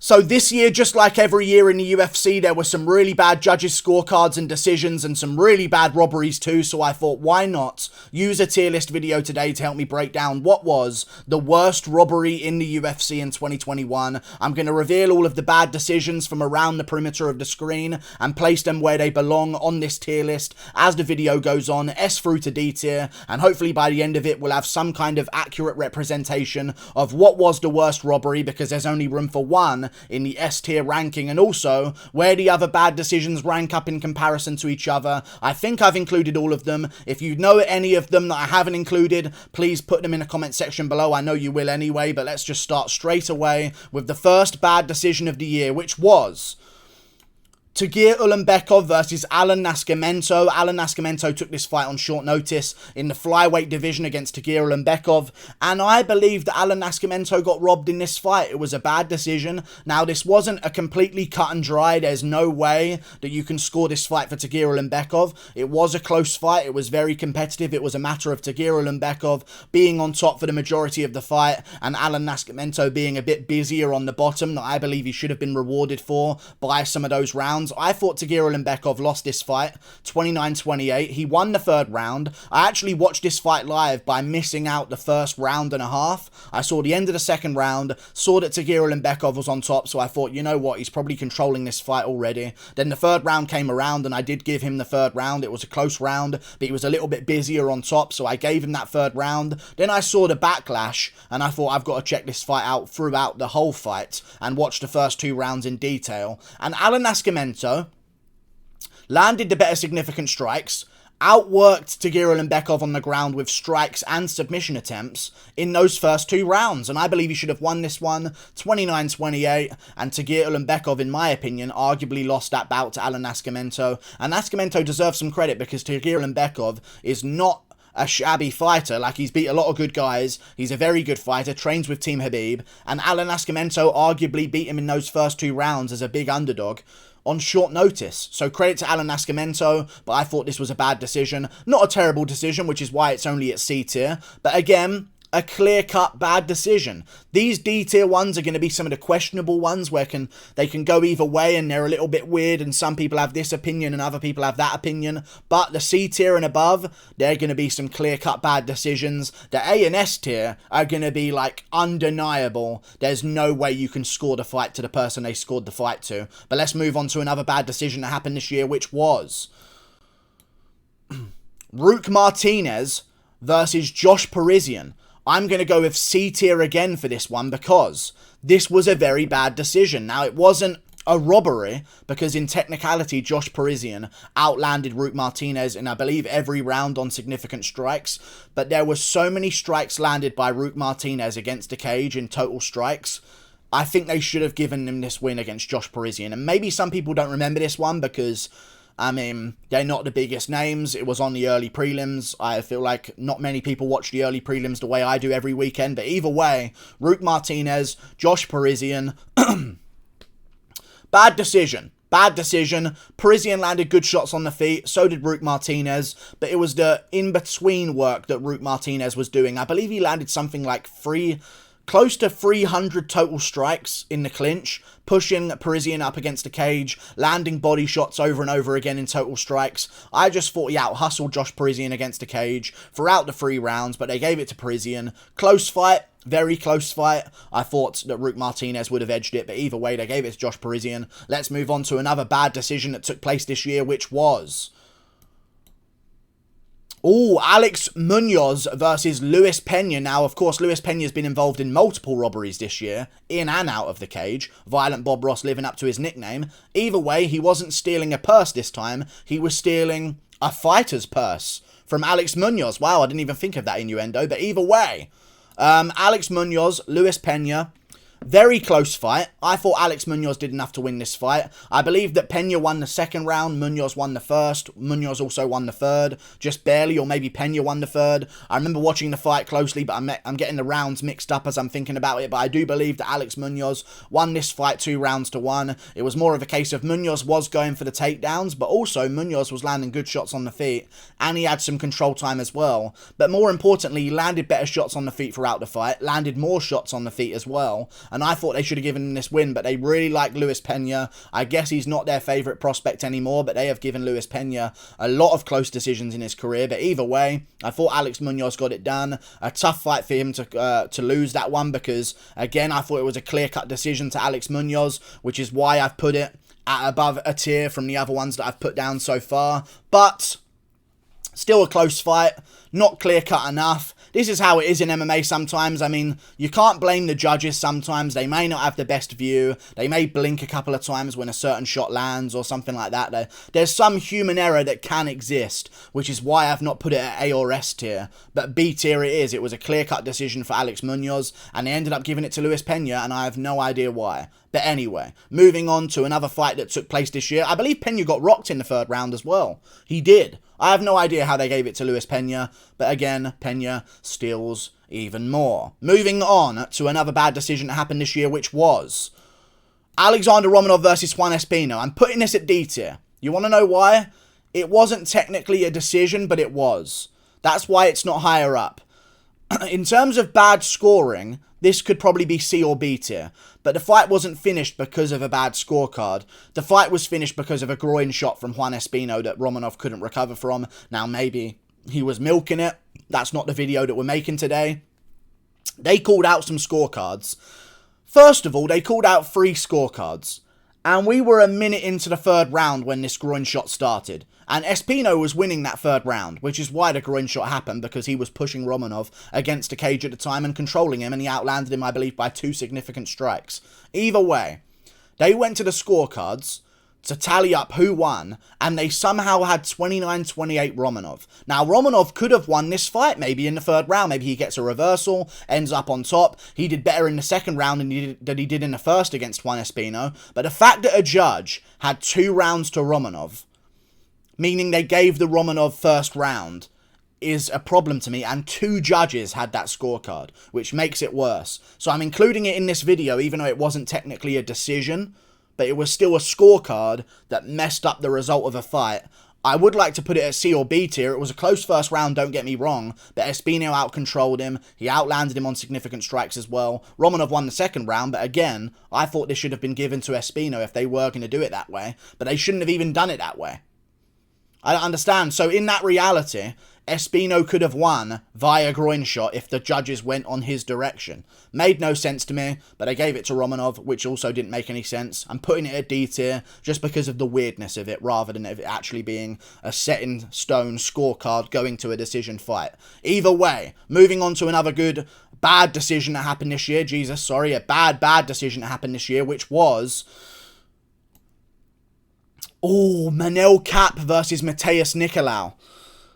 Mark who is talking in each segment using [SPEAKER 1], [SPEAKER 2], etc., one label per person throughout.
[SPEAKER 1] So this year, just like every year in the UFC, there were some really bad judges' scorecards and decisions and some really bad robberies too, so I thought, why not use a tier list video today to help me break down what was the worst robbery in the UFC in 2021. I'm going to reveal all of the bad decisions from around the perimeter of the screen and place them where they belong on this tier list as the video goes on, S through to D tier, and hopefully by the end of it we'll have some kind of accurate representation of what was the worst robbery, because there's only room for one in the S tier ranking, and also where the other bad decisions rank up in comparison to each other. I think I've included all of them. If you know any of them that I haven't included, please put them in the comment section below. I know you will anyway, but let's just start straight away with the first bad decision of the year, which was Tagir Ulanbekov versus Alan Nascamento. Alan Nascamento took this fight on short notice in the flyweight division against Tagir Ulanbekov, and I believe that Alan Nascamento got robbed in this fight. It was a bad decision. Now, this wasn't a completely cut and dry. There's no way that you can score this fight for Tagir Ulanbekov. It was a close fight. It was very competitive. It was a matter of Tagir Ulanbekov being on top for the majority of the fight and Alan Nascamento being a bit busier on the bottom that I believe he should have been rewarded for by some of those rounds. I thought Tagir Ulanbekov lost this fight 29-28. He won the third round. I actually watched this fight live by missing out the first round and a half. I saw the end of the second round, saw that Tagir Ulanbekov was on top, so I thought, you know what, he's probably controlling this fight already. Then the third round came around, and I did give him the third round. It was a close round, but he was a little bit busier on top, so I gave him that third round. Then I saw the backlash, and I thought, I've got to check this fight out throughout the whole fight and watch the first two rounds in detail. And Alan Nascamento landed the better significant strikes, outworked Tagir Ulanbekov on the ground with strikes and submission attempts in those first two rounds, and I believe he should have won this one 29-28, and Tagir Ulanbekov, in my opinion, arguably lost that bout to Alan Nascamento, and Nascamento deserves some credit because Tagir Ulanbekov is not a shabby fighter. Like, he's beat a lot of good guys, he's a very good fighter, trains with Team Khabib, and Alan Nascamento arguably beat him in those first two rounds as a big underdog on short notice. So credit to Alan Nascamento, but I thought this was a bad decision. Not a terrible decision, which is why it's only at C tier, but again, a clear-cut bad decision. These D-tier ones are going to be some of the questionable ones where they can go either way and they're a little bit weird and some people have this opinion and other people have that opinion. But the C-tier and above, they're going to be some clear-cut bad decisions. The A and S tier are going to be like undeniable. There's no way you can score the fight to the person they scored the fight to. But let's move on to another bad decision that happened this year, which was Roque Martinez versus Josh Parisian. I'm going to go with C tier again for this one because this was a very bad decision. Now, it wasn't a robbery because in technicality, Josh Parisian outlanded Roque Martinez in, I believe, every round on significant strikes. But there were so many strikes landed by Roque Martinez against the cage in total strikes. I think they should have given him this win against Josh Parisian. And maybe some people don't remember this one because, I mean, they're not the biggest names. It was on the early prelims. I feel like not many people watch the early prelims the way I do every weekend. But either way, Roque Martinez, Josh Parisian. Bad decision. Bad decision. Parisian landed good shots on the feet. So did Roque Martinez. But it was the in-between work that Roque Martinez was doing. I believe he landed something like close to 300 total strikes in the clinch, pushing Parisian up against the cage, landing body shots over and over again in total strikes. I just thought he out-hustled Josh Parisian against the cage throughout the 3 rounds, but they gave it to Parisian. Close fight, very close fight. I thought that Roque Martinez would have edged it, but either way, they gave it to Josh Parisian. Let's move on to another bad decision that took place this year, which was Alex Munoz versus Luis Pena. Now, of course, Luis Pena has been involved in multiple robberies this year, in and out of the cage. Violent Bob Ross living up to his nickname. Either way, he wasn't stealing a purse this time. He was stealing a fighter's purse from Alex Munoz. Wow, I didn't even think of that innuendo, but either way, Alex Munoz, Luis Pena. Very close fight. I thought Alex Munoz did enough to win this fight. I believe that Pena won the second round, Munoz won the first, Munoz also won the third, just barely, or maybe Pena won the third. I remember watching the fight closely, but I'm getting the rounds mixed up as I'm thinking about it, but I do believe that Alex Munoz won this fight 2-1. It was more of a case of Munoz was going for the takedowns, but also Munoz was landing good shots on the feet, and he had some control time as well. But more importantly, he landed better shots on the feet throughout the fight, landed more shots on the feet as well, and I thought they should have given him this win, but they really like Luis Pena. I guess he's not their favourite prospect anymore, but they have given Luis Pena a lot of close decisions in his career. But either way, I thought Alex Munoz got it done. A tough fight for him to lose that one, because, again, I thought it was a clear-cut decision to Alex Munoz, which is why I've put it at above a tier from the other ones that I've put down so far. But still a close fight, not clear-cut enough. This is how it is in MMA sometimes. I mean, you can't blame the judges sometimes. They may not have the best view. They may blink a couple of times when a certain shot lands or something like that. There's some human error that can exist, which is why I've not put it at A or S tier. But B tier it is. It was a clear-cut decision for Alex Munoz, and they ended up giving it to Luis Pena, and I have no idea why. But anyway, moving on to another fight that took place this year. I believe Pena got rocked in the third round as well. He did. I have no idea how they gave it to Luis Pena, but again, Pena steals even more. Moving on to another bad decision that happened this year, which was Alexander Romanov versus Juan Espino. I'm putting this at D tier. You want to know why? It wasn't technically a decision, but it was. That's why it's not higher up. In terms of bad scoring, this could probably be C or B tier. But the fight wasn't finished because of a bad scorecard. The fight was finished because of a groin shot from Juan Espino that Romanov couldn't recover from. Now, maybe he was milking it. That's not the video that we're making today. They called out some scorecards. First of all, they called out 3 scorecards. And we were a minute into the third round when this groin shot started. And Espino was winning that third round, which is why the groin shot happened, because he was pushing Romanov against the cage at the time and controlling him, and he outlanded him, I believe, by 2 significant strikes. Either way, they went to the scorecards to tally up who won, and they somehow had 29-28 Romanov. Now, Romanov could have won this fight, maybe in the third round. Maybe he gets a reversal, ends up on top. He did better in the second round than he did in the first against Juan Espino. But the fact that a judge had 2 rounds to Romanov, meaning they gave the Romanov first round, is a problem to me, and 2 judges had that scorecard, which makes it worse. So I'm including it in this video, even though it wasn't technically a decision, but it was still a scorecard that messed up the result of a fight. I would like to put it at C or B tier. It was a close first round, don't get me wrong, but Espino out-controlled him. He outlanded him on significant strikes as well. Romanov won the second round, but again, I thought this should have been given to Espino if they were going to do it that way, but they shouldn't have even done it that way. I don't understand. So in that reality, Espino could have won via groin shot if the judges went on his direction. Made no sense to me, but I gave it to Romanov, which also didn't make any sense. I'm putting it at D tier just because of the weirdness of it, rather than it actually being a set-in-stone scorecard going to a decision fight. Either way, moving on to another bad decision that happened this year. A bad decision that happened this year, which was Manel Kape versus Matthias Nicolau.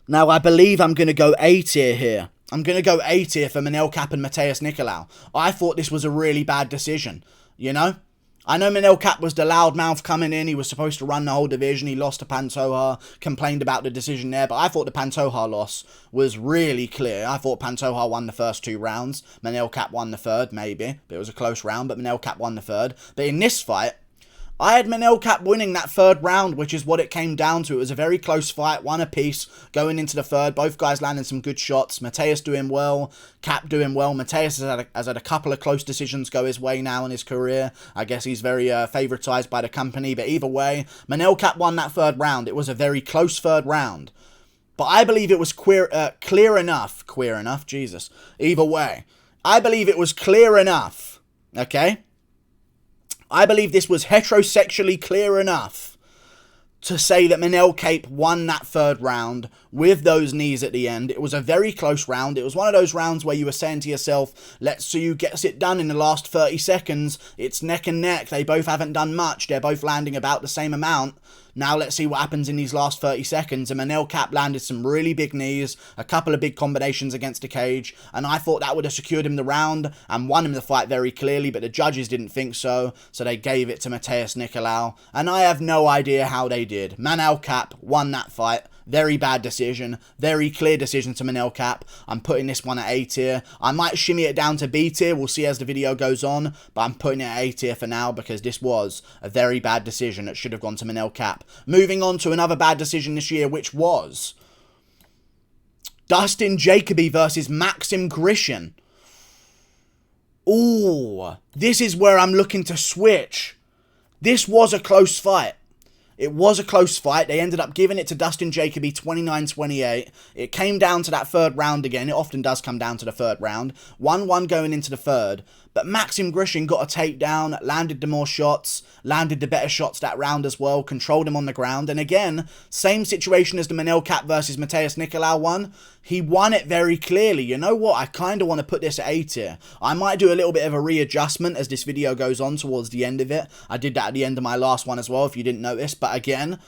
[SPEAKER 1] Now, I believe I'm going to go A tier here. I'm going to go A tier for Manel Kape and Matthias Nicolau. I thought this was a really bad decision, you know? I know Manel Kape was the loudmouth coming in. He was supposed to run the whole division. He lost to Pantoja, complained about the decision there. But I thought the Pantoja loss was really clear. I thought Pantoja won the first 2 rounds. Manel Kape won the third, maybe. But it was a close round, but Manel Kape won the third. But in this fight, I had Manel Kape winning that third round, which is what it came down to. It was a very close fight, 1 apiece, going into the third. Both guys landing some good shots. Matthias doing well, Kape doing well. Matthias has had a couple of close decisions go his way now in his career. I guess he's very favoritized by the company. But either way, Manel Kape won that third round. It was a very close third round. But I believe it was clear enough. Jesus. Either way, I believe it was clear enough. Okay? I believe this was heterosexually clear enough to say that Manel Kape won that third round with those knees at the end. It was a very close round. It was one of those rounds where you were saying to yourself, let's see who gets it done in the last 30 seconds. It's neck and neck. They both haven't done much. They're both landing about the same amount. Now let's see what happens in these last 30 seconds. And Manel Kape landed some really big knees, a couple of big combinations against the cage, and I thought that would have secured him the round and won him the fight very clearly, but the judges didn't think so, so they gave it to Matthias Nicolau, and I have no idea how they did. Manel Kape won that fight. Very bad decision. Very clear decision to Manel Kape. I'm putting this one at A tier. I might shimmy it down to B tier. We'll see as the video goes on. But I'm putting it at A tier for now because this was a very bad decision that should have gone to Manel Kape. Moving on to another bad decision this year, which was Dustin Jacoby versus Maxim Grishin. Ooh, this is where I'm looking to switch. This was a close fight. It was a close fight. They ended up giving it to Dustin Jacoby 29-28. It came down to that third round again. It often does come down to the third round. 1-1 going into the third. But Maxim Grishin got a takedown, landed the more shots, landed the better shots that round as well, controlled him on the ground. And again, same situation as the Manel Kape versus Matthias Nicolau one. He won it very clearly. You know what? I kind of want to put this at A tier. I might do a little bit of a readjustment as this video goes on towards the end of it. I did that at the end of my last one as well, if you didn't notice. But again,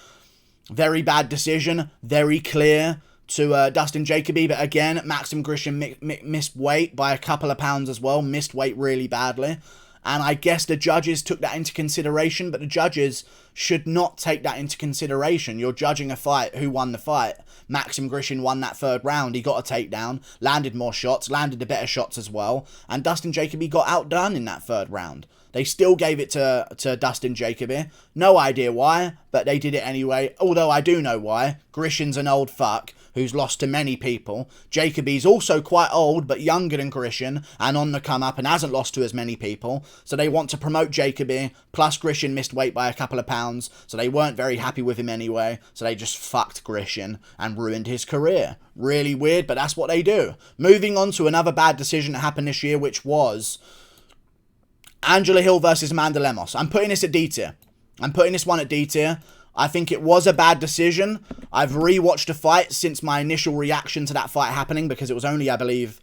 [SPEAKER 1] very bad decision, very clear to Dustin Jacoby, but again, Maxim Grishin missed weight by a couple of pounds as well, missed weight really badly, and I guess the judges took that into consideration, but the judges should not take that into consideration. You're judging a fight, who won the fight? Maxim Grishin won that third round, he got a takedown, landed more shots, landed the better shots as well, and Dustin Jacoby got outdone in that third round. They still gave it to Dustin Jacoby. No idea why, but they did it anyway. Although I do know why. Grishin's an old fuck who's lost to many people. Jacoby's also quite old, but younger than Grishin, and on the come up and hasn't lost to as many people. So they want to promote Jacoby, plus Grishin missed weight by a couple of pounds, so they weren't very happy with him anyway. So they just fucked Grishin and ruined his career. Really weird, but that's what they do. Moving on to another bad decision that happened this year, which was Angela Hill versus Amanda Lemos. I'm putting this at D tier. I'm putting this one at D tier. I think it was a bad decision. I've rewatched the fight since my initial reaction to that fight happening, because it was only, I believe,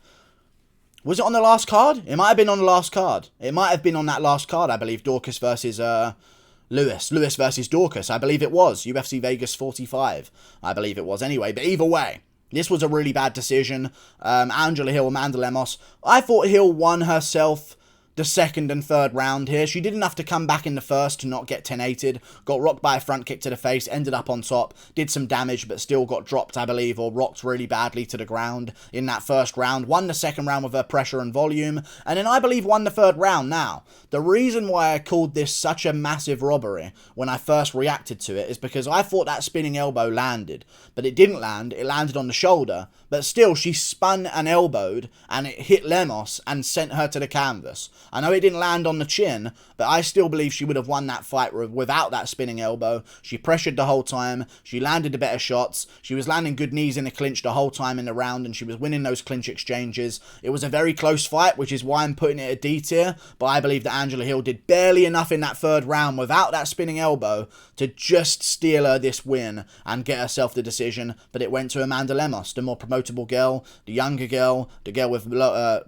[SPEAKER 1] was it on the last card? It might have been on the last card. It might have been on that last card, I believe. Dorcas versus Lewis. Lewis versus Dorcas. I believe it was. UFC Vegas 45. I believe it was anyway. But either way, this was a really bad decision. Angela Hill, Amanda Lemos. I thought Hill won herself the second and third round here. She did enough to come back in the first to not get 10-8'd. Got rocked by a front kick to the face, ended up on top, did some damage, but still got dropped, I believe, or rocked really badly to the ground in that first round. Won the second round with her pressure and volume, and then I believe won the third round. Now, the reason why I called this such a massive robbery when I first reacted to it is because I thought that spinning elbow landed, but it didn't land. It landed on the shoulder, but still, she spun and elbowed, and it hit Lemos and sent her to the canvas. I know it didn't land on the chin, but I still believe she would have won that fight without that spinning elbow. She pressured the whole time. She landed the better shots. She was landing good knees in the clinch the whole time in the round, and she was winning those clinch exchanges. It was a very close fight, which is why I'm putting it at D tier, but I believe that Angela Hill did barely enough in that third round without that spinning elbow to just steal her this win and get herself the decision, but it went to Amanda Lemos, the more promotable girl, the younger girl, the girl with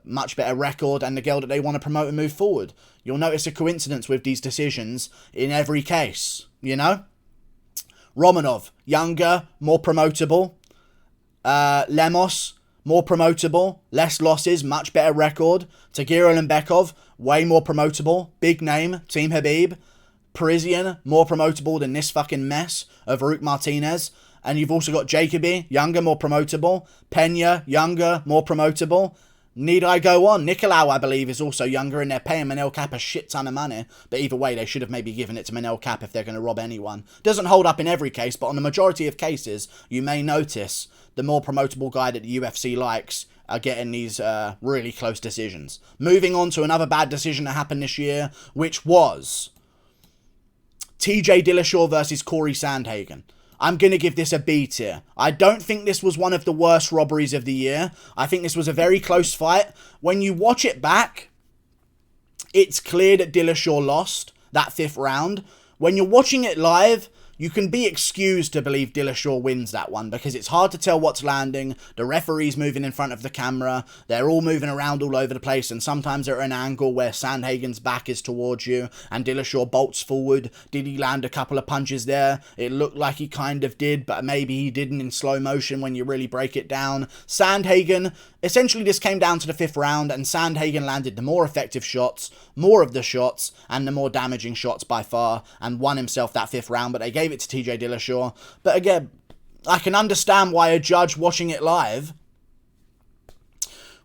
[SPEAKER 1] much better record, and the girl that they want to promote and move forward. You'll notice a coincidence with these decisions in every case, you know? Romanov, younger, more promotable. Lemos, more promotable, less losses, much better record. Tagiro Lembekov, way more promotable, big name, Team Habib. Parisian, more promotable than this fucking mess of Rook Martinez. And you've also got Jacoby, younger, more promotable. Pena, younger, more promotable. Need I go on? Nicolau, I believe, is also younger, and they're paying Manel Kape a shit ton of money. But either way, they should have maybe given it to Manel Kape if they're going to rob anyone. Doesn't hold up in every case, but on the majority of cases, you may notice the more promotable guy that the UFC likes are getting these really close decisions. Moving on to another bad decision that happened this year, which was TJ Dillashaw versus Corey Sandhagen. I'm going to give this a B tier. I don't think this was one of the worst robberies of the year. I think this was a very close fight. When you watch it back, it's clear that Dillashaw lost that fifth round. When you're watching it live, you can be excused to believe Dillashaw wins that one, because it's hard to tell what's landing. The referee's moving in front of the camera. They're all moving around all over the place, and sometimes they're at an angle where Sandhagen's back is towards you and Dillashaw bolts forward. Did he land a couple of punches there? It looked like he kind of did, but maybe he didn't in slow motion when you really break it down. Sandhagen, essentially this came down to the fifth round, and Sandhagen landed the more effective shots, more of the shots, and the more damaging shots by far, and won himself that fifth round, but they gave it to TJ Dillashaw. But again, I can understand why a judge watching it live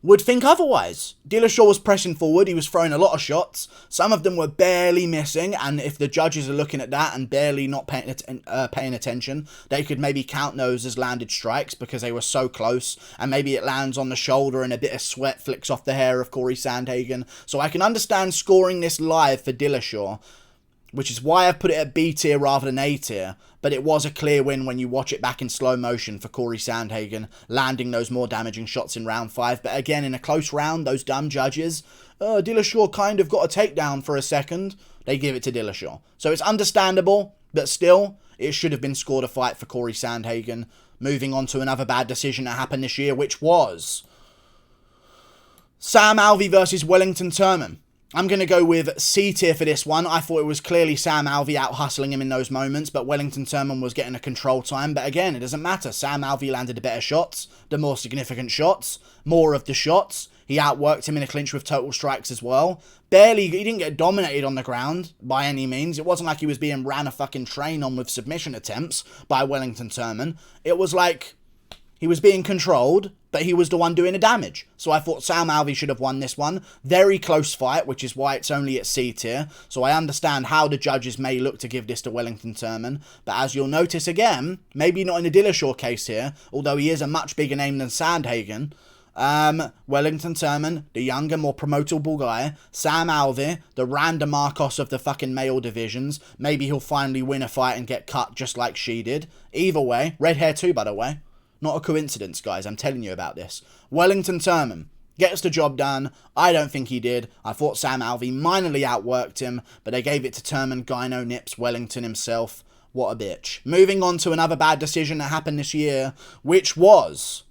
[SPEAKER 1] would think otherwise. Dillashaw was pressing forward, he was throwing a lot of shots, some of them were barely missing, and if the judges are looking at that and barely not paying attention, they could maybe count those as landed strikes because they were so close, and maybe it lands on the shoulder and a bit of sweat flicks off the hair of Corey Sandhagen. So I can understand scoring this live for Dillashaw, which is why I've put it at B tier rather than A tier, but it was a clear win when you watch it back in slow motion for Corey Sandhagen, landing those more damaging shots in round 5. But again, in a close round, those dumb judges, Dillashaw kind of got a takedown for a second. They give it to Dillashaw. So it's understandable, but still, it should have been scored a fight for Corey Sandhagen. Moving on to another bad decision that happened this year, which was Sam Alvey versus Wellington Turman. I'm going to go with C tier for this one. I thought it was clearly Sam Alvey out-hustling him in those moments, but Wellington Turman was getting a control time. But again, it doesn't matter. Sam Alvey landed the better shots, the more significant shots, more of the shots. He outworked him in a clinch with total strikes as well. Barely, he didn't get dominated on the ground by any means. It wasn't like he was being ran a fucking train on with submission attempts by Wellington Turman. It was like he was being controlled, but he was the one doing the damage. So I thought Sam Alvey should have won this one. Very close fight, which is why it's only at C tier. So I understand how the judges may look to give this to Wellington Turman. But as you'll notice again, maybe not in the Dillashaw case here, although he is a much bigger name than Sandhagen. Wellington Turman, the younger, more promotable guy. Sam Alvey, the random Marcos of the fucking male divisions. Maybe he'll finally win a fight and get cut just like she did. Either way, red hair too, by the way. Not a coincidence, guys. I'm telling you about this. Wellington Turman gets the job done. I don't think he did. I thought Sam Alvey minorly outworked him, but they gave it to Turman, Gyno Nips, Wellington himself. What a bitch. Moving on to another bad decision that happened this year, which was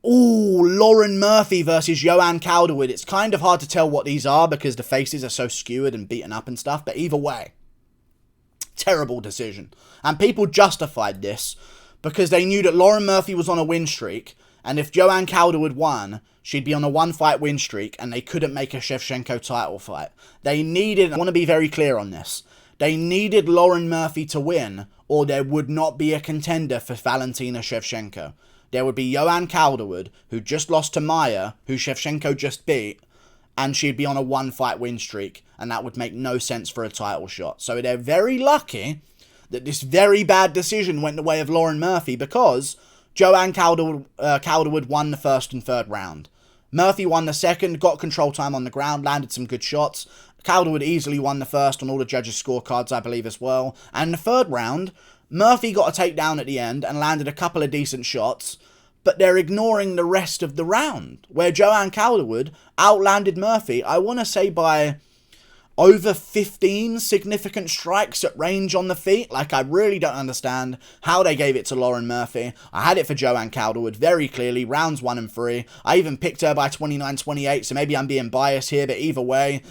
[SPEAKER 1] Lauren Murphy versus Joanne Calderwood. It's kind of hard to tell what these are because the faces are so skewered and beaten up and stuff, but either way, terrible decision. And people justified this because they knew that Lauren Murphy was on a win streak, and if Joanne Calderwood won, she'd be on a one-fight win streak, and they couldn't make a Shevchenko title fight. They needed, I want to be very clear on this, they needed Lauren Murphy to win, or there would not be a contender for Valentina Shevchenko. There would be Joanne Calderwood, who just lost to Maya, who Shevchenko just beat, and she'd be on a one-fight win streak, and that would make no sense for a title shot. So they're very lucky that this very bad decision went the way of Lauren Murphy, because Joanne Calderwood won the first and third round. Murphy won the second, got control time on the ground, landed some good shots. Calderwood easily won the first on all the judges' scorecards, I believe, as well. And the third round, Murphy got a takedown at the end and landed a couple of decent shots, but they're ignoring the rest of the round, where Joanne Calderwood outlanded Murphy, I want to say by over 15 significant strikes at range on the feet. Like, I really don't understand how they gave it to Lauren Murphy. I had it for Joanne Calderwood very clearly, rounds 1 and 3. I even picked her by 29-28, so maybe I'm being biased here, but either way,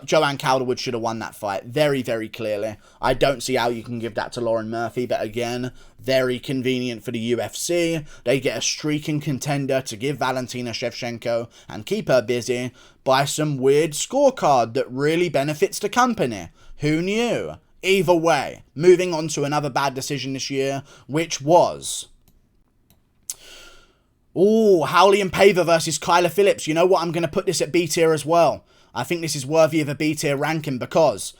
[SPEAKER 1] Joanne Calderwood should have won that fight very, very clearly. I don't see how you can give that to Lauren Murphy, but again, very convenient for the UFC. They get a streaking contender to give Valentina Shevchenko and keep her busy by some weird scorecard that really benefits the company. Who knew? Either way, moving on to another bad decision this year, which was Howley and Paiva versus Kyler Phillips. You know what? I'm going to put this at B tier as well. I think this is worthy of a B tier ranking because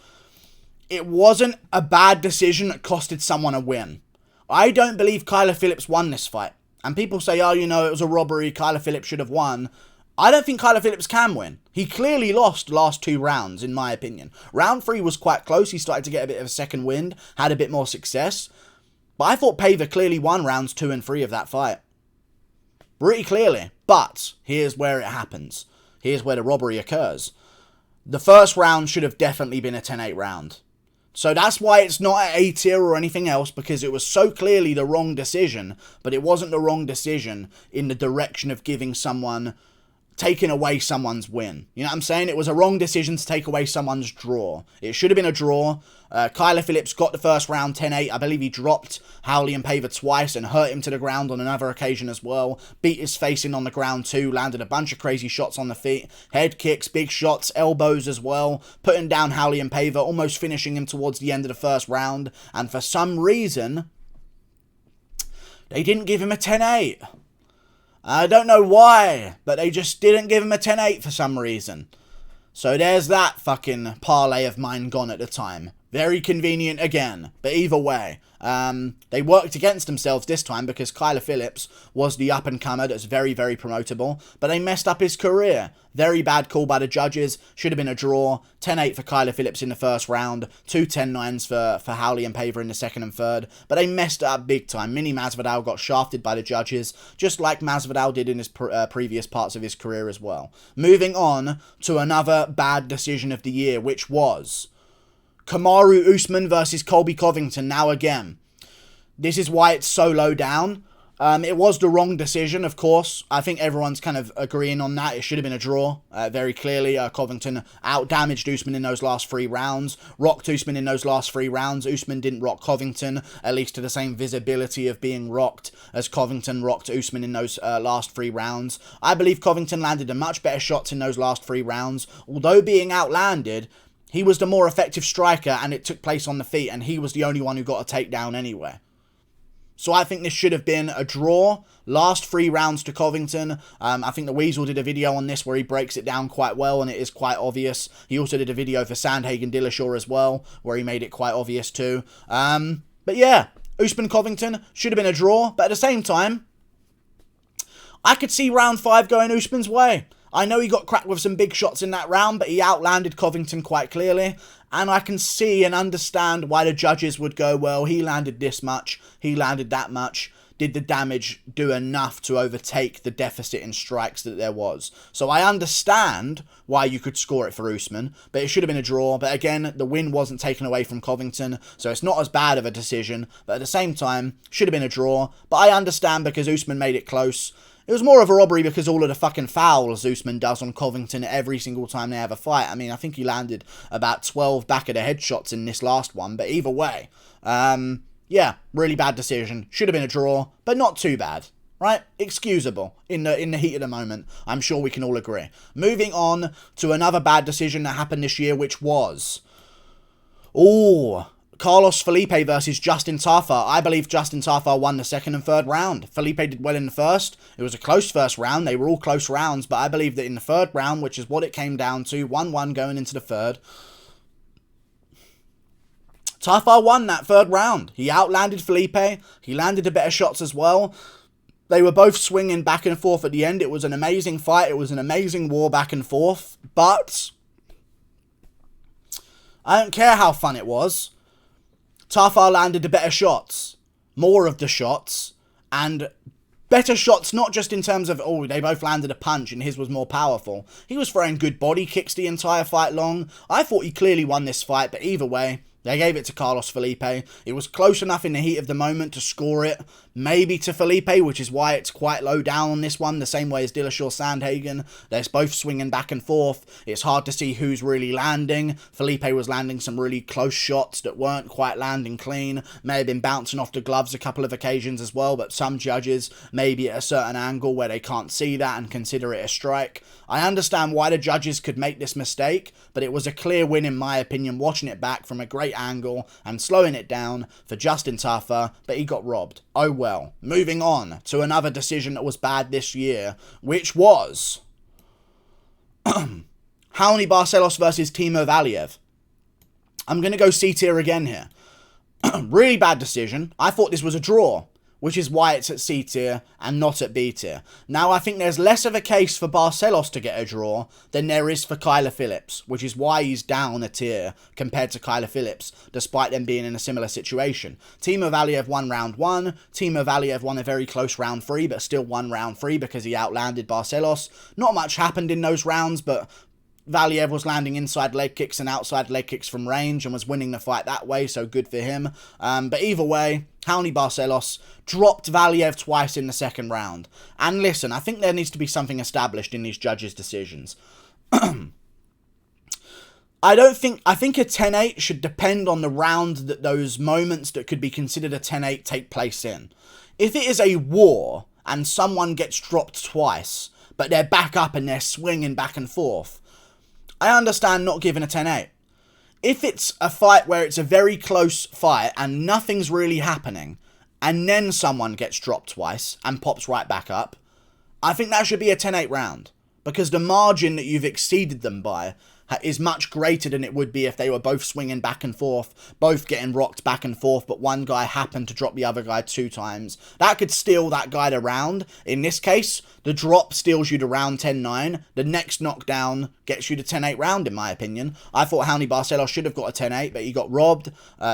[SPEAKER 1] it wasn't a bad decision that costed someone a win. I don't believe Kyler Phillips won this fight. And people say, oh, you know, it was a robbery, Kyler Phillips should have won. I don't think Kyler Phillips can win. He clearly lost the last 2 rounds, in my opinion. Round 3 was quite close. He started to get a bit of a second wind, had a bit more success. But I thought Paiva clearly won rounds 2 and 3 of that fight. Pretty clearly. But here's where it happens. Here's where the robbery occurs. The first round should have definitely been a 10-8 round. So that's why it's not at A tier or anything else, because it was so clearly the wrong decision, but it wasn't the wrong decision in the direction of taking away someone's win. You know what I'm saying? It was a wrong decision to take away someone's draw. It should have been a draw. Kyler Phillips got the first round 10-8. I believe he dropped Howley and Paiva twice and hurt him to the ground on another occasion as well. Beat his face in on the ground too. Landed a bunch of crazy shots on the feet. Head kicks, big shots, elbows as well. Putting down Howley and Paiva, almost finishing him towards the end of the first round. And for some reason, they didn't give him a 10-8. I don't know why, but they just didn't give him a 10-8 for some reason. So there's that fucking parlay of mine gone at the time. Very convenient again, but either way, they worked against themselves this time because Kyler Phillips was the up-and-comer that's very, very promotable, but they messed up his career. Very bad call by the judges. Should have been a draw. 10-8 for Kyler Phillips in the first round. 2 10-9s for Howley and Paiva in the second and third, but they messed it up big time. Mini Masvidal got shafted by the judges, just like Masvidal did in his previous parts of his career as well. Moving on to another bad decision of the year, which was Kamaru Usman versus Colby Covington now again. This is why it's so low down. It was the wrong decision, of course. I think everyone's kind of agreeing on that. It should have been a draw, very clearly. Covington out-damaged Usman in those last 3 rounds. Rocked Usman in those last 3 rounds. Usman didn't rock Covington, at least to the same visibility of being rocked as Covington rocked Usman in those last 3 rounds. I believe Covington landed a much better shots in those last 3 rounds. Although being outlanded, he was the more effective striker, and it took place on the feet, and he was the only one who got a takedown anyway. So I think this should have been a draw. Last 3 rounds to Covington. I think the Weasel did a video on this where he breaks it down quite well, and it is quite obvious. He also did a video for Sandhagen Dillashaw as well, where he made it quite obvious too. But yeah, Usman Covington should have been a draw, but at the same time, I could see round 5 going Usman's way. I know he got cracked with some big shots in that round, but he outlanded Covington quite clearly. And I can see and understand why the judges would go, well, he landed this much, he landed that much. Did the damage do enough to overtake the deficit in strikes that there was? So I understand why you could score it for Usman, but it should have been a draw. But again, the win wasn't taken away from Covington, so it's not as bad of a decision. But at the same time, should have been a draw. But I understand because Usman made it close. It was more of a robbery because all of the fucking fouls Usman does on Covington every single time they have a fight. I mean, I think he landed about 12 back of the head shots in this last one, but either way, yeah, really bad decision. Should have been a draw, but not too bad, right? Excusable in the heat of the moment. I'm sure we can all agree. Moving on to another bad decision that happened this year, which was, Carlos Felipe versus Justin Tafa. I believe Justin Tafa won the second and third round. Felipe did well in the first. It was a close first round. They were all close rounds, but I believe that in the third round, which is what it came down to, 1-1 going into the third, Tafa won that third round. He outlanded Felipe. He landed the better shots as well. They were both swinging back and forth at the end. It was an amazing fight. It was an amazing war back and forth, but I don't care how fun it was. Tafa landed the better shots, more of the shots, and better shots not just in terms of, they both landed a punch and his was more powerful. He was throwing good body kicks the entire fight long. I thought he clearly won this fight, but either way, they gave it to Carlos Felipe. It was close enough in the heat of the moment to score it, maybe to Felipe, which is why it's quite low down on this one, the same way as Dillashaw Sandhagen. They're both swinging back and forth. It's hard to see who's really landing. Felipe was landing some really close shots that weren't quite landing clean. May have been bouncing off the gloves a couple of occasions as well, but some judges may be at a certain angle where they can't see that and consider it a strike. I understand why the judges could make this mistake, but it was a clear win in my opinion, watching it back from a great angle and slowing it down for Justin Tafa, but he got robbed. Oh well. Moving on to another decision that was bad this year, which was Raoni Barcelos versus Timo Valiev. I'm going to go C tier again here. Really bad decision. I thought this was a draw, which is why it's at C tier and not at B tier. Now, I think there's less of a case for Barcelos to get a draw than there is for Kyler Phillips, which is why he's down a tier compared to Kyler Phillips, despite them being in a similar situation. Timo Valiev won round 1. Timo Valiev won a very close round 3, but still won round 3 because he outlanded Barcelos. Not much happened in those rounds, but Valiev was landing inside leg kicks and outside leg kicks from range and was winning the fight that way, so good for him. But either way, Raoni Barcelos dropped Valiev twice in the second round. And listen, I think there needs to be something established in these judges' decisions. I think a 10-8 should depend on the round that those moments that could be considered a 10-8 take place in. If it is a war and someone gets dropped twice, but they're back up and they're swinging back and forth, I understand not giving a 10-8. If it's a fight where it's a very close fight and nothing's really happening, and then someone gets dropped twice and pops right back up, I think that should be a 10-8 round. Because the margin that you've exceeded them by is much greater than it would be if they were both swinging back and forth, both getting rocked back and forth, but one guy happened to drop the other guy 2 times. That could steal that guy the round. In this case, the drop steals you the round 10-9. The next knockdown gets you the 10-8 round, in my opinion. I thought Raoni Barcelos should have got a 10-8, but he got robbed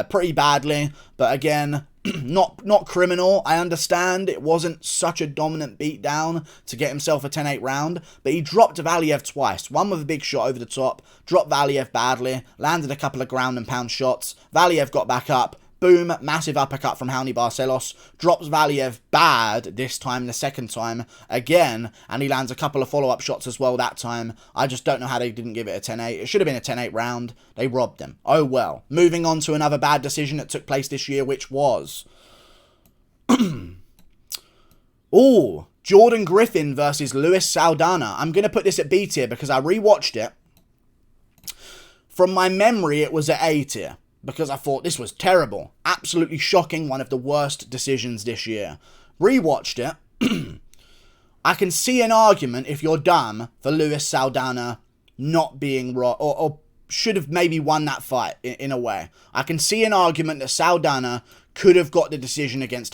[SPEAKER 1] pretty badly. But again, not criminal. I understand it wasn't such a dominant beatdown to get himself a 10-8 round, but he dropped Valiev twice. One with a big shot over the top, dropped Valiev badly, landed a couple of ground and pound shots. Valiev got back up. Boom, massive uppercut from Raoni Barcelos, drops Valiev bad this time, the second time, again, and he lands a couple of follow-up shots as well that time. I just don't know how they didn't give it a 10-8. It should have been a 10-8 round. They robbed him. Oh well. Moving on to another bad decision that took place this year, which was... Ooh, Jordan Griffin versus Luis Saldana. I'm going to put this at B tier because I rewatched it. From my memory, it was at A tier. Because I thought this was terrible. Absolutely shocking. One of the worst decisions this year. Rewatched it. I can see an argument, if you're dumb, for Luis Saldana not being raw. Or should have maybe won that fight, in a way. I can see an argument that Saldana could have got the decision against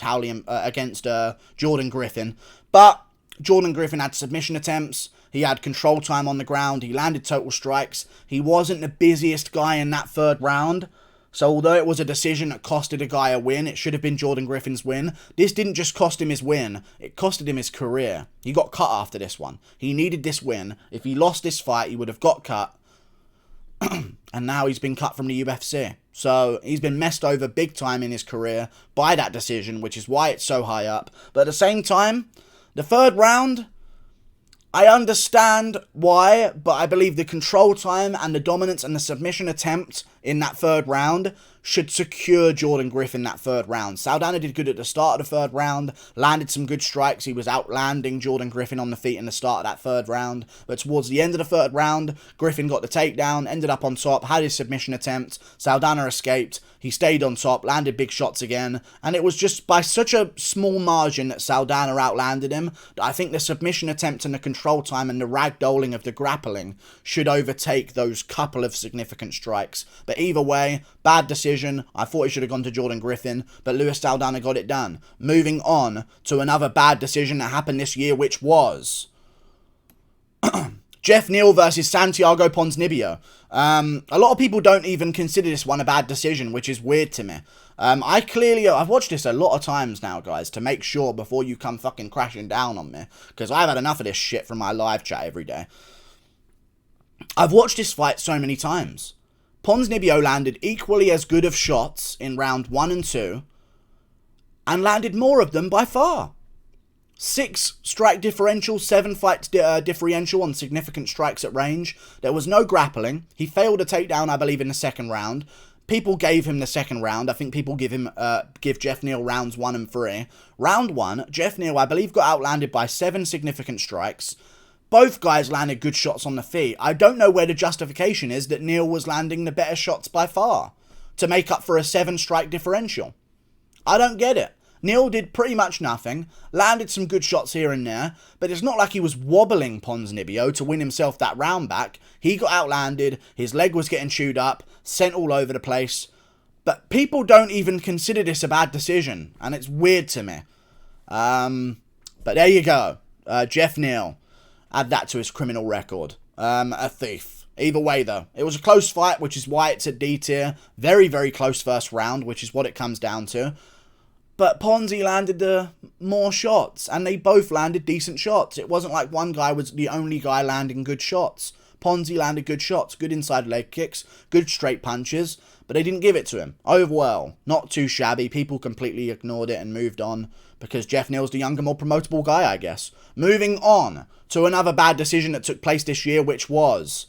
[SPEAKER 1] Jordan Griffin. But Jordan Griffin had submission attempts. He had control time on the ground. He landed total strikes. He wasn't the busiest guy in that third round. So although it was a decision that costed a guy a win, it should have been Jordan Griffin's win. This didn't just cost him his win, it costed him his career. He got cut after this one. He needed this win. If he lost this fight, he would have got cut. And now he's been cut from the UFC. So he's been messed over big time in his career by that decision, which is why it's so high up. But at the same time, the third round... I understand why, but I believe the control time and the dominance and the submission attempt in that third round should secure Jordan Griffin that third round. Saldana did good at the start of the third round, landed some good strikes. He was outlanding Jordan Griffin on the feet in the start of that third round. But towards the end of the third round, Griffin got the takedown, ended up on top, had his submission attempt. Saldana escaped. He stayed on top, landed big shots again. And it was just by such a small margin that Saldana outlanded him that I think the submission attempt and the control time and the ragdolling of the grappling should overtake those couple of significant strikes. But either way, bad decision. I thought he should have gone to Jordan Griffin, but Luis Saldana got it done. Moving on to another bad decision that happened this year, which was Jeff Neal versus Santiago Ponzinibbio. A lot of people don't even consider this one a bad decision, which is weird to me. I've watched this a lot of times now, guys, to make sure before you come fucking crashing down on me, because I've had enough of this shit from my live chat every day. I've watched this fight so many times. Ponzinibbio landed equally as good of shots in round 1 and 2, and landed more of them by far. 6 strike differential, 7 fight differential on significant strikes at range. There was no grappling. He failed a takedown, I believe, in the second round. People gave him the second round. I think people give Jeff Neal rounds 1 and 3. Round 1, Jeff Neal, I believe, got outlanded by 7 significant strikes. Both guys landed good shots on the feet. I don't know where the justification is that Neal was landing the better shots by far to make up for a 7 strike differential. I don't get it. Neal did pretty much nothing, landed some good shots here and there, but it's not like he was wobbling Ponzinibbio to win himself that round back. He got outlanded, his leg was getting chewed up, sent all over the place. But people don't even consider this a bad decision, and it's weird to me. But there you go. Jeff Neal. Add that to his criminal record. A thief. Either way, though, it was a close fight, which is why it's at D tier. Very, very close first round, which is what it comes down to. But Ponzi landed the more shots, and they both landed decent shots. It wasn't like one guy was the only guy landing good shots. Ponzi landed good shots, good inside leg kicks, good straight punches, but they didn't give it to him. Oh well, not too shabby. People completely ignored it and moved on, because Jeff Neal's the younger, more promotable guy, I guess. Moving on to another bad decision that took place this year, which was...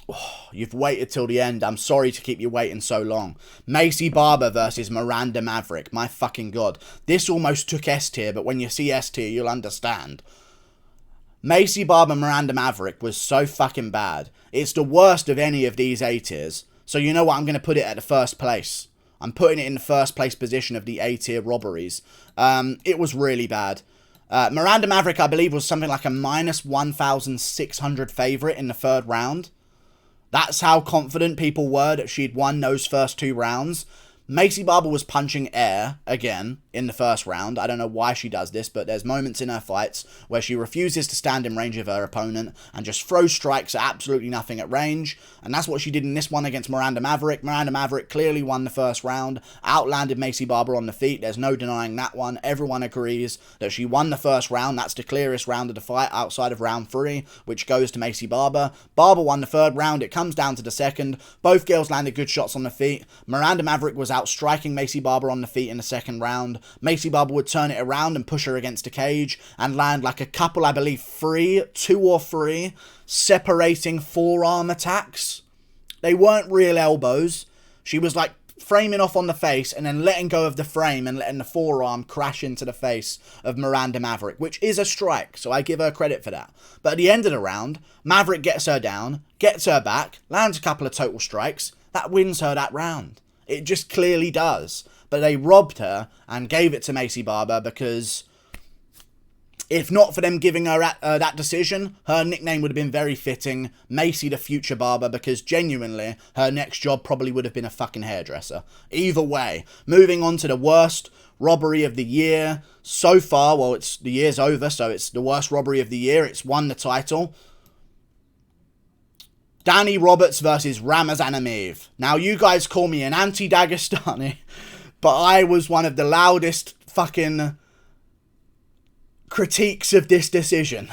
[SPEAKER 1] Oh, you've waited till the end. I'm sorry to keep you waiting so long. Maycee Barber versus Miranda Maverick. My fucking god. This almost took S tier, but when you see S tier, you'll understand. Maycee Barber Miranda Maverick was so fucking bad. It's the worst of any of these A tiers. So you know what? I'm going to put it at the first place. I'm putting it in the first place position of the A tier robberies. It was really bad. Miranda Maverick, I believe, was something like a minus 1,600 favourite in the third round. That's how confident people were that she'd won those first 2 rounds. Maycee Barber was punching air, again, in the first round. I don't know why she does this, but there's moments in her fights where she refuses to stand in range of her opponent and just throws strikes at absolutely nothing at range. And that's what she did in this one against Miranda Maverick. Miranda Maverick clearly won the first round, outlanded Maycee Barber on the feet. There's no denying that one. Everyone agrees that she won the first round. That's the clearest round of the fight outside of round 3, which goes to Maycee Barber. Barber won the third round. It comes down to the second. Both girls landed good shots on the feet. Miranda Maverick was out striking Maycee Barber on the feet in the second round. Maycee Barber would turn it around and push her against a cage and land like a couple, I believe, 2 or 3 separating forearm attacks. They weren't real elbows. She was like framing off on the face and then letting go of the frame and letting the forearm crash into the face of Miranda Maverick, which is a strike, so I give her credit for that. But at the end of the round, Maverick gets her down, gets her back, lands a couple of total strikes. That wins her that round. It just clearly does. But they robbed her and gave it to Maycee Barber because if not for them giving her that decision, her nickname would have been very fitting, Maycee the Future Barber, because genuinely, her next job probably would have been a fucking hairdresser. Either way, moving on to the worst robbery of the year. So far, well, the year's over, so it's the worst robbery of the year. It's won the title. Danny Roberts versus Ramazan Emeev. Now, you guys call me an anti-Dagestani, but I was one of the loudest fucking critiques of this decision.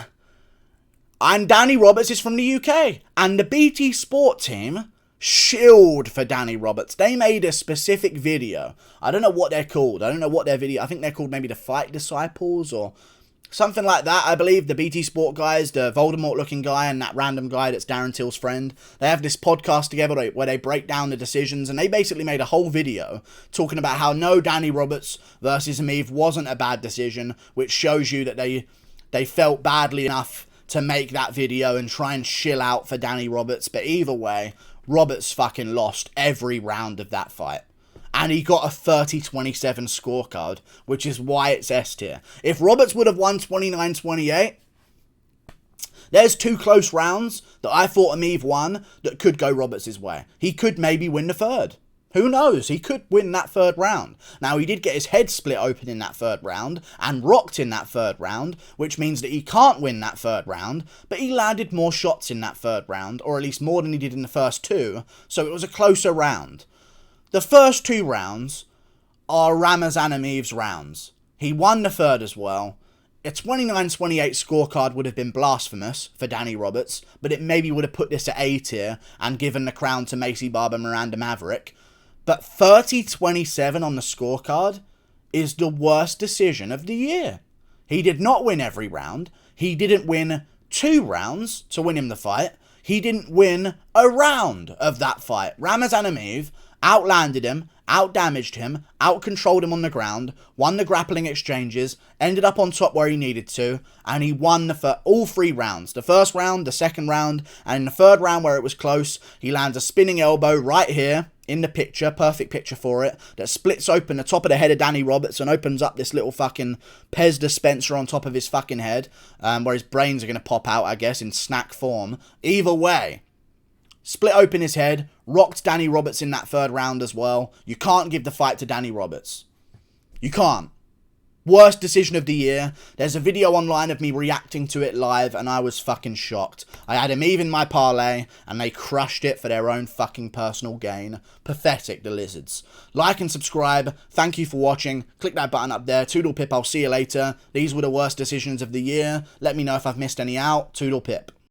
[SPEAKER 1] And Danny Roberts is from the UK, and the BT Sport team shilled for Danny Roberts. They made a specific video. I don't know what they're called. I don't know what their video... I think they're called maybe the Fight Disciples or something like that. I believe the BT Sport guys, the Voldemort-looking guy and that random guy that's Darren Till's friend, they have this podcast together where they break down the decisions, and they basically made a whole video talking about how no, Danny Roberts versus Emeev wasn't a bad decision, which shows you that they felt badly enough to make that video and try and shill out for Danny Roberts. But either way, Roberts fucking lost every round of that fight. And he got a 30-27 scorecard, which is why it's S tier. If Roberts would have won 29-28, there's 2 close rounds that I thought Emeev won that could go Roberts' way. He could maybe win the third. Who knows? He could win that third round. Now, he did get his head split open in that third round and rocked in that third round, which means that he can't win that third round, but he landed more shots in that third round, or at least more than he did in the first 2, so it was a closer round. The first 2 rounds are Ramazan Emeev's rounds. He won the third as well. A 29-28 scorecard would have been blasphemous for Danny Roberts, but it maybe would have put this at A tier and given the crown to Maycee Barber, Miranda Maverick. But 30-27 on the scorecard is the worst decision of the year. He did not win every round. He didn't win 2 rounds to win him the fight. He didn't win a round of that fight. Ramazan Emeev outlanded him, outdamaged him, outcontrolled him on the ground, won the grappling exchanges, ended up on top where he needed to, and he won all 3 rounds. The first round, the second round, and in the third round where it was close, he lands a spinning elbow right here in the picture, perfect picture for it, that splits open the top of the head of Danny Roberts and opens up this little fucking Pez dispenser on top of his fucking head, where his brains are going to pop out, I guess, in snack form. Either way, split open his head, rocked Danny Roberts in that third round as well. You can't give the fight to Danny Roberts. You can't. Worst decision of the year. There's a video online of me reacting to it live, and I was fucking shocked. I had Emeev in my parlay, and they crushed it for their own fucking personal gain. Pathetic, the lizards. Like and subscribe. Thank you for watching. Click that button up there. Toodle pip, I'll see you later. These were the worst decisions of the year. Let me know if I've missed any out. Toodle pip.